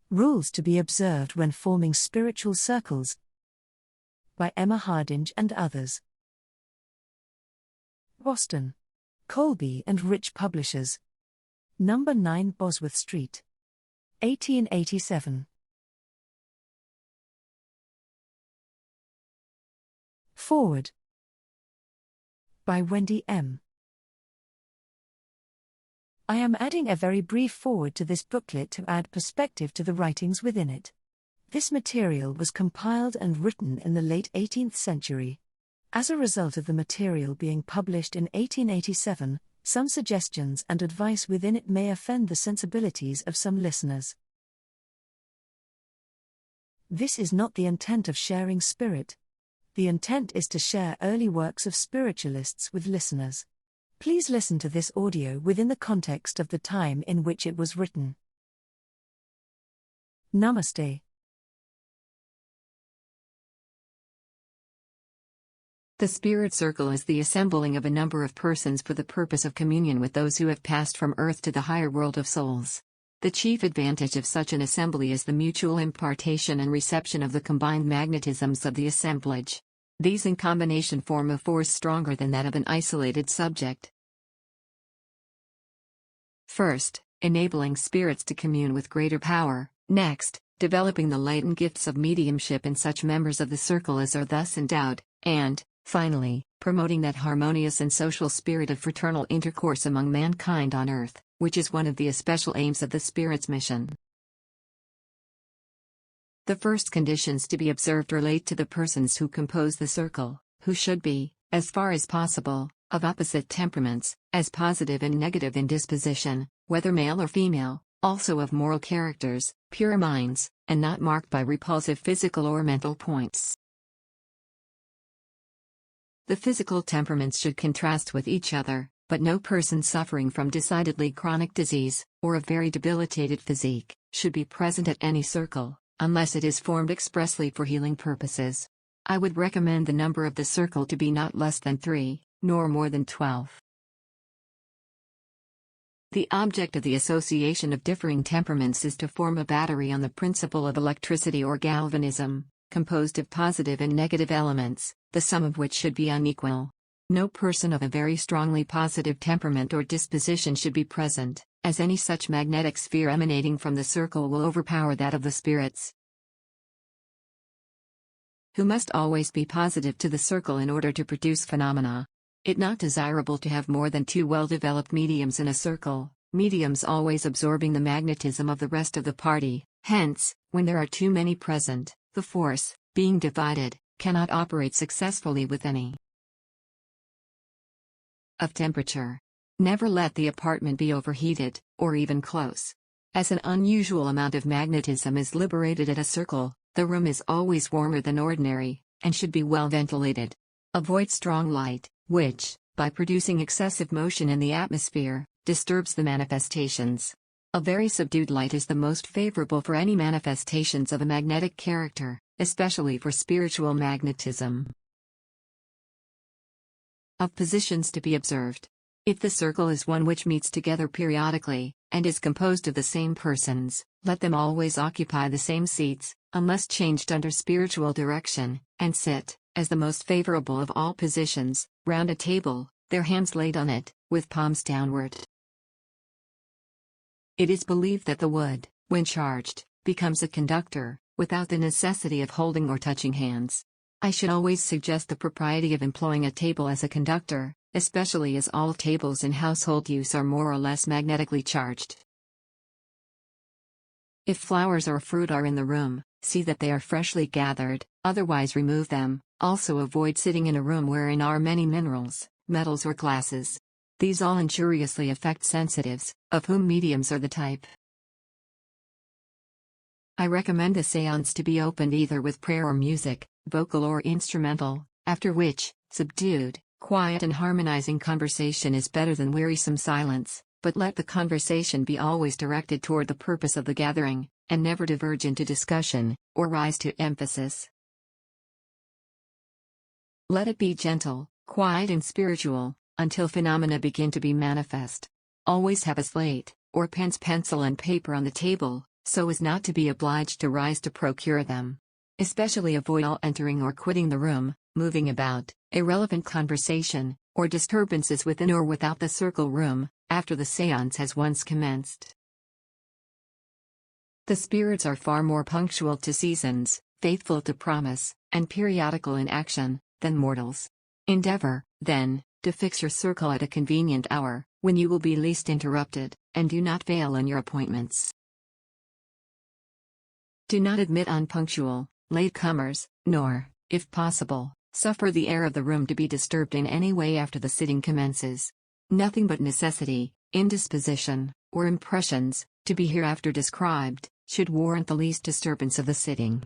Rules to be observed when forming spiritual circles. By Emma Hardinge and others. Boston. Colby and Rich Publishers. Number 9 Bosworth Street. 1887. Forward. By Wendy M. I am adding a very brief foreword to this booklet to add perspective to the writings within it. This material was compiled and written in the late 18th century. As a result of the material being published in 1887, some suggestions and advice within it may offend the sensibilities of some listeners. This is not the intent of sharing spirit. The intent is to share early works of spiritualists with listeners. Please listen to this audio within the context of the time in which it was written. Namaste. The spirit circle is the assembling of a number of persons for the purpose of communion with those who have passed from earth to the higher world of souls. The chief advantage of such an assembly is the mutual impartation and reception of the combined magnetisms of the assemblage. These in combination form a force stronger than that of an isolated subject. First, enabling spirits to commune with greater power. Next, developing the latent gifts of mediumship in such members of the circle as are thus endowed, and, finally, promoting that harmonious and social spirit of fraternal intercourse among mankind on earth, which is one of the especial aims of the Spirit's mission. The first conditions to be observed relate to the persons who compose the circle, who should be, as far as possible, of opposite temperaments, as positive and negative in disposition, whether male or female, also of moral characters, pure minds, and not marked by repulsive physical or mental points. The physical temperaments should contrast with each other, but no person suffering from decidedly chronic disease, or a very debilitated physique, should be present at any circle, unless it is formed expressly for healing purposes. I would recommend the number of the circle to be not less than 3, nor more than 12. The object of the association of differing temperaments is to form a battery on the principle of electricity or galvanism, composed of positive and negative elements, the sum of which should be unequal. No person of a very strongly positive temperament or disposition should be present, as any such magnetic sphere emanating from the circle will overpower that of the spirits, who must always be positive to the circle in order to produce phenomena. It not desirable to have more than 2 well-developed mediums in a circle, mediums always absorbing the magnetism of the rest of the party. Hence, when there are too many present, the force, being divided, cannot operate successfully with any. Of temperature. Never let the apartment be overheated, or even close. As an unusual amount of magnetism is liberated at a circle, the room is always warmer than ordinary, and should be well ventilated. Avoid strong light, which, by producing excessive motion in the atmosphere, disturbs the manifestations. A very subdued light is the most favorable for any manifestations of a magnetic character, especially for spiritual magnetism. Of positions to be observed. If the circle is one which meets together periodically, and is composed of the same persons, let them always occupy the same seats, unless changed under spiritual direction, and sit, as the most favorable of all positions, round a table, their hands laid on it, with palms downward. It is believed that the wood, when charged, becomes a conductor, without the necessity of holding or touching hands. I should always suggest the propriety of employing a table as a conductor, especially as all tables in household use are more or less magnetically charged. If flowers or fruit are in the room, see that they are freshly gathered, otherwise remove them. Also avoid sitting in a room wherein are many minerals, metals or glasses. These all injuriously affect sensitives, of whom mediums are the type. I recommend a séance to be opened either with prayer or music, vocal or instrumental, after which, subdued, quiet and harmonizing conversation is better than wearisome silence, but let the conversation be always directed toward the purpose of the gathering, and never diverge into discussion, or rise to emphasis. Let it be gentle, quiet and spiritual, until phenomena begin to be manifest. Always have a slate, or pencil and paper on the table, so as not to be obliged to rise to procure them. Especially avoid all entering or quitting the room, moving about, irrelevant conversation, or disturbances within or without the circle room, after the séance has once commenced. The spirits are far more punctual to seasons, faithful to promise, and periodical in action, than mortals. Endeavor, then, to fix your circle at a convenient hour, when you will be least interrupted, and do not fail in your appointments. Do not admit unpunctual, late-comers, nor, if possible, suffer the air of the room to be disturbed in any way after the sitting commences. Nothing but necessity, indisposition, or impressions, to be hereafter described, should warrant the least disturbance of the sitting.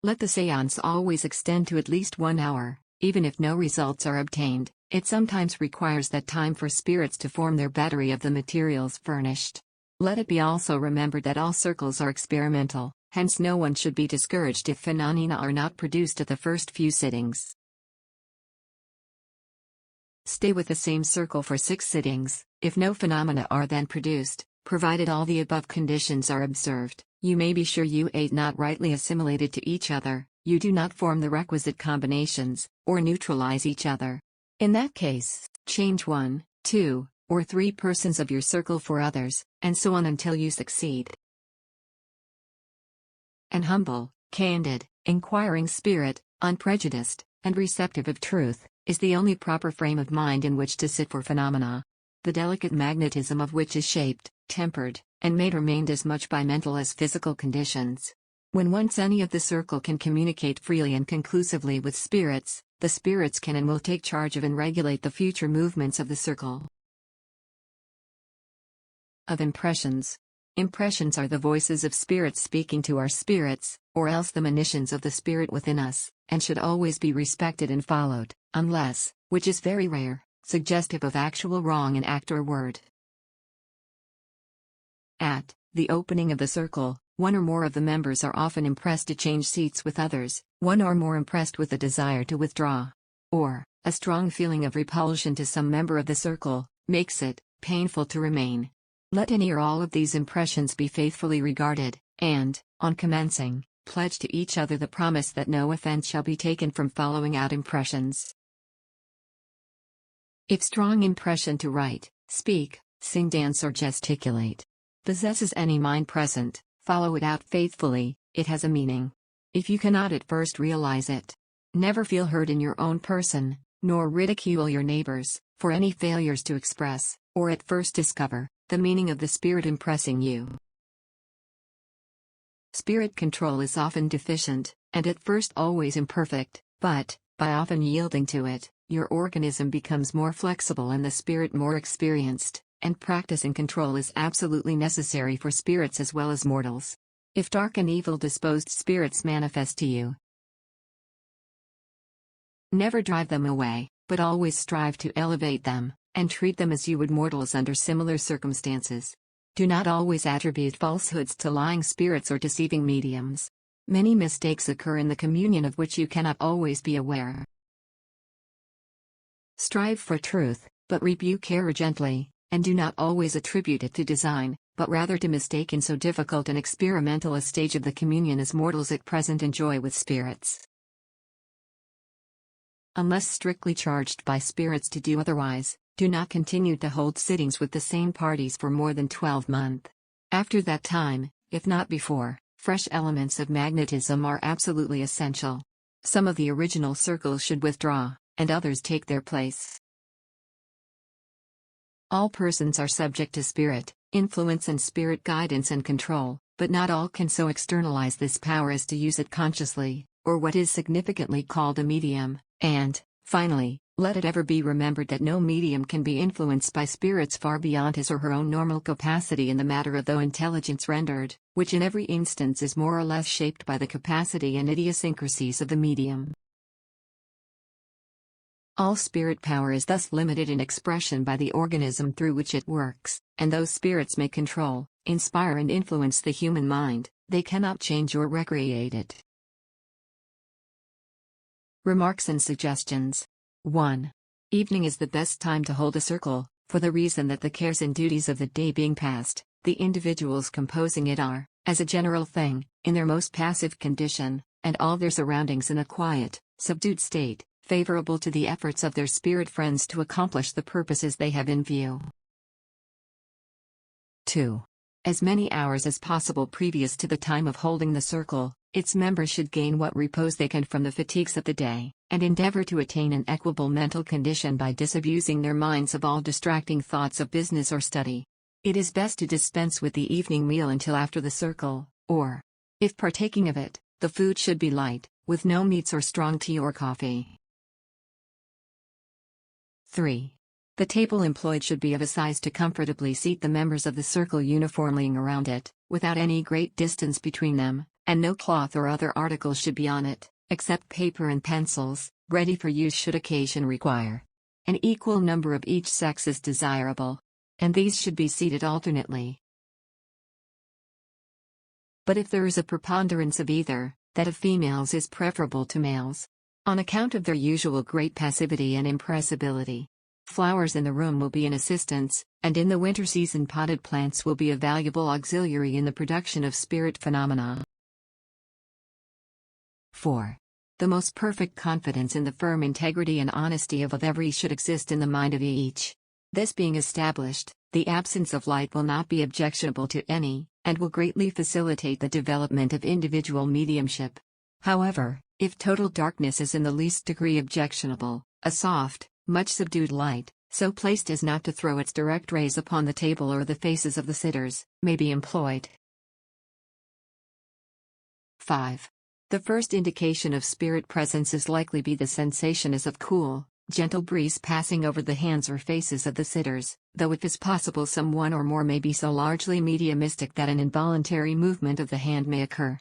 Let the séance always extend to at least 1 hour, even if no results are obtained. It sometimes requires that time for spirits to form their battery of the materials furnished. Let it be also remembered that all circles are experimental, hence no one should be discouraged if phenomena are not produced at the first few sittings. Stay with the same circle for 6 sittings, if no phenomena are then produced, provided all the above conditions are observed. You may be sure you ain't not rightly assimilated to each other, you do not form the requisite combinations, or neutralize each other. In that case, change 1, 2, or 3 persons of your circle for others, and so on until you succeed. An humble, candid, inquiring spirit, unprejudiced, and receptive of truth, is the only proper frame of mind in which to sit for phenomena. The delicate magnetism of which is shaped, tempered, and made or maintained as much by mental as physical conditions. When once any of the circle can communicate freely and conclusively with spirits, the spirits can and will take charge of and regulate the future movements of the circle. Of impressions. Impressions are the voices of spirits speaking to our spirits, or else the monitions of the spirit within us, and should always be respected and followed, unless, which is very rare, suggestive of actual wrong in act or word. At the opening of the circle, one or more of the members are often impressed to change seats with others, one or more impressed with a desire to withdraw. Or, a strong feeling of repulsion to some member of the circle, makes it painful to remain. Let any or all of these impressions be faithfully regarded, and, on commencing, pledge to each other the promise that no offense shall be taken from following out impressions. If strong impression to write, speak, sing, dance, or gesticulate possesses any mind present, follow it out faithfully. It has a meaning. If you cannot at first realize it, never feel hurt in your own person, nor ridicule your neighbors, for any failures to express, or at first discover, the meaning of the spirit impressing you. Spirit control is often deficient, and at first always imperfect, but, by often yielding to it, your organism becomes more flexible and the spirit more experienced, and practice in control is absolutely necessary for spirits as well as mortals. If dark and evil-disposed spirits manifest to you, never drive them away, but always strive to elevate them, and treat them as you would mortals under similar circumstances. Do not always attribute falsehoods to lying spirits or deceiving mediums. Many mistakes occur in the communion of which you cannot always be aware. Strive for truth, but rebuke error gently, and do not always attribute it to design, but rather to mistake in so difficult and experimental a stage of the communion as mortals at present enjoy with spirits. Unless strictly charged by spirits to do otherwise, do not continue to hold sittings with the same parties for more than 12 months. After that time, if not before, fresh elements of magnetism are absolutely essential. Some of the original circles should withdraw, and others take their place. All persons are subject to spirit influence and spirit guidance and control, but not all can so externalize this power as to use it consciously, or what is significantly called a medium, and, finally, let it ever be remembered that no medium can be influenced by spirits far beyond his or her own normal capacity in the matter of the intelligence rendered, which in every instance is more or less shaped by the capacity and idiosyncrasies of the medium. All spirit power is thus limited in expression by the organism through which it works, and though spirits may control, inspire and influence the human mind, they cannot change or recreate it. Remarks and suggestions. 1. Evening is the best time to hold a circle, for the reason that the cares and duties of the day being past, The individuals composing it are, as a general thing, in their most passive condition, and all their surroundings in a quiet, subdued state, favorable to the efforts of their spirit friends to accomplish the purposes they have in view. 2. As many hours as possible previous to the time of holding the circle, its members should gain what repose they can from the fatigues of the day, and endeavor to attain an equable mental condition by disabusing their minds of all distracting thoughts of business or study. It is best to dispense with the evening meal until after the circle, or, if partaking of it, the food should be light, with no meats or strong tea or coffee. 3. The table employed should be of a size to comfortably seat the members of the circle uniformly around it, without any great distance between them, and no cloth or other articles should be on it, except paper and pencils, ready for use should occasion require. An equal number of each sex is desirable, and these should be seated alternately. But if there is a preponderance of either, that of females is preferable to males. On account of their usual great passivity and impressibility. Flowers in the room will be an assistance, and in the winter season potted plants will be a valuable auxiliary in the production of spirit phenomena. 4. The most perfect confidence in the firm integrity and honesty of every should exist in the mind of each. This being established, the absence of light will not be objectionable to any, and will greatly facilitate the development of individual mediumship. However, if total darkness is in the least degree objectionable, a soft, much subdued light, so placed as not to throw its direct rays upon the table or the faces of the sitters, may be employed. 5. The first indication of spirit presence is likely be the sensation as of cool, gentle breeze passing over the hands or faces of the sitters, though if is possible some one or more may be so largely mediumistic that an involuntary movement of the hand may occur.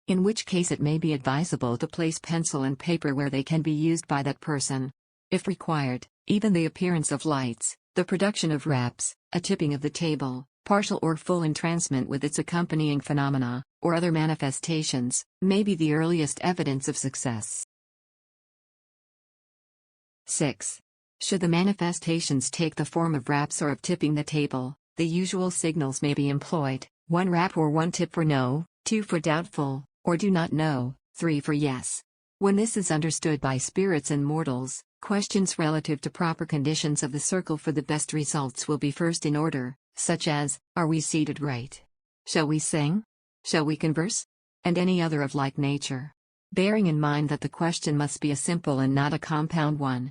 In which case it may be advisable to place pencil and paper where they can be used by that person. If required, even the appearance of lights, the production of raps, a tipping of the table, partial or full entrancement with its accompanying phenomena, or other manifestations, may be the earliest evidence of success. 6. Should the manifestations take the form of raps or of tipping the table, the usual signals may be employed, 1 rap or 1 tip for no, 2 for doubtful, or do not know, 3 for yes. When this is understood by spirits and mortals, questions relative to proper conditions of the circle for the best results will be first in order, such as, are we seated right? Shall we sing? Shall we converse? And any other of like nature. Bearing in mind that the question must be a simple and not a compound one.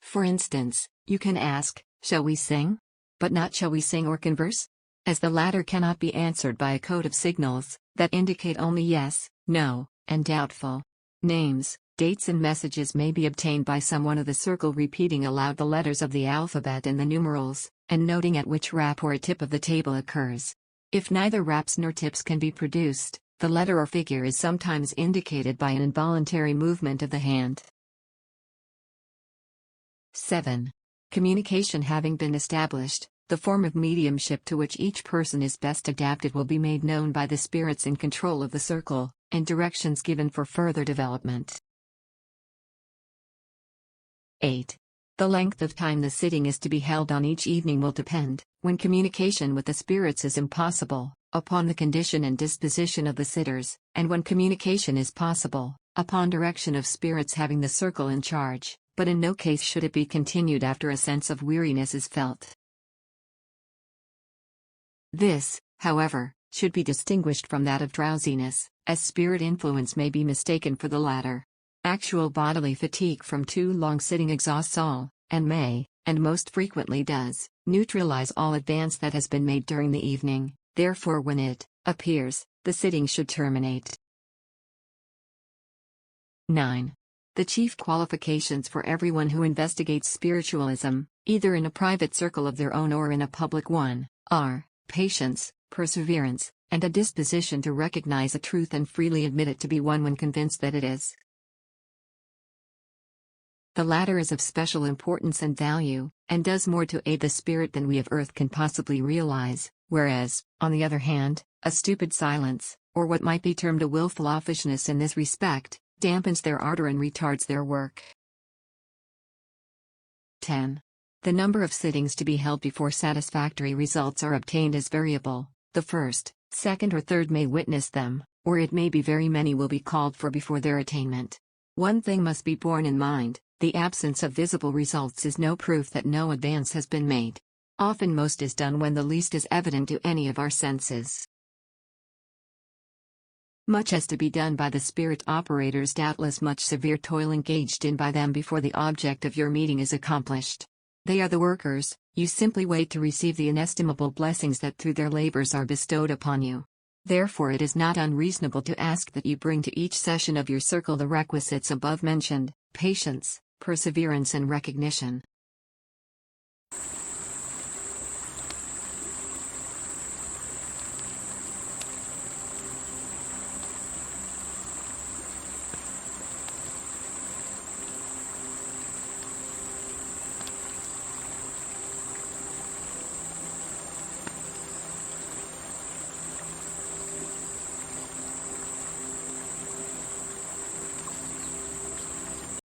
For instance, you can ask, shall we sing? But not shall we sing or converse? As the latter cannot be answered by a code of signals that indicate only yes, no, and doubtful. Names, dates and messages may be obtained by someone of the circle repeating aloud the letters of the alphabet and the numerals, and noting at which rap or a tip of the table occurs. If neither raps nor tips can be produced, the letter or figure is sometimes indicated by an involuntary movement of the hand. 7. Communication having been established, the form of mediumship to which each person is best adapted will be made known by the spirits in control of the circle, and directions given for further development. 8. The length of time the sitting is to be held on each evening will depend, when communication with the spirits is impossible, upon the condition and disposition of the sitters, and when communication is possible, upon direction of spirits having the circle in charge, but in no case should it be continued after a sense of weariness is felt. This, however, should be distinguished from that of drowsiness, as spirit influence may be mistaken for the latter. Actual bodily fatigue from too long sitting exhausts all, and may, and most frequently does, neutralize all advance that has been made during the evening, therefore when it appears, the sitting should terminate. 9. The chief qualifications for everyone who investigates spiritualism, either in a private circle of their own or in a public one, are patience, perseverance, and a disposition to recognize a truth and freely admit it to be one when convinced that it is. The latter is of special importance and value, and does more to aid the spirit than we of earth can possibly realize, whereas, on the other hand, a stupid silence, or what might be termed a willful offishness in this respect, dampens their ardor and retards their work. 10. The number of sittings to be held before satisfactory results are obtained is variable. The first, second, or third may witness them, or it may be very many will be called for before their attainment. One thing must be borne in mind: the absence of visible results is no proof that no advance has been made. Often most is done when the least is evident to any of our senses. Much has to be done by the spirit operators, doubtless much severe toil engaged in by them before the object of your meeting is accomplished. They are the workers, you simply wait to receive the inestimable blessings that through their labors are bestowed upon you. Therefore it is not unreasonable to ask that you bring to each session of your circle the requisites above mentioned: patience, perseverance and recognition.